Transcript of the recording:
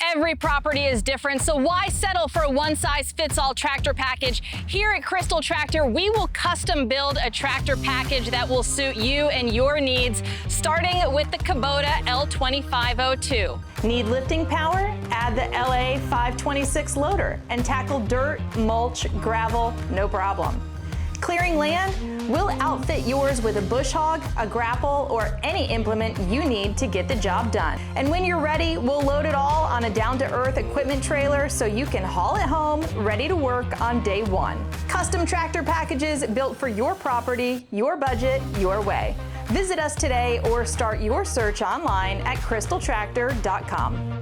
Every property is different, so why settle for a one-size-fits-all tractor package? Here at Crystal Tractor, we will custom build a tractor package that will suit you and your needs, starting with the Kubota L2502. Need lifting power? Add the LA 526 loader and tackle dirt, mulch, gravel, no problem. Clearing land? We'll outfit yours with a bush hog, a grapple, or any implement you need to get the job done. And when you're ready, we'll load it all on a down-to-earth equipment trailer so you can haul it home, ready to work on day one. Custom tractor packages built for your property, your budget, your way. Visit us today or start your search online at crystaltractor.com.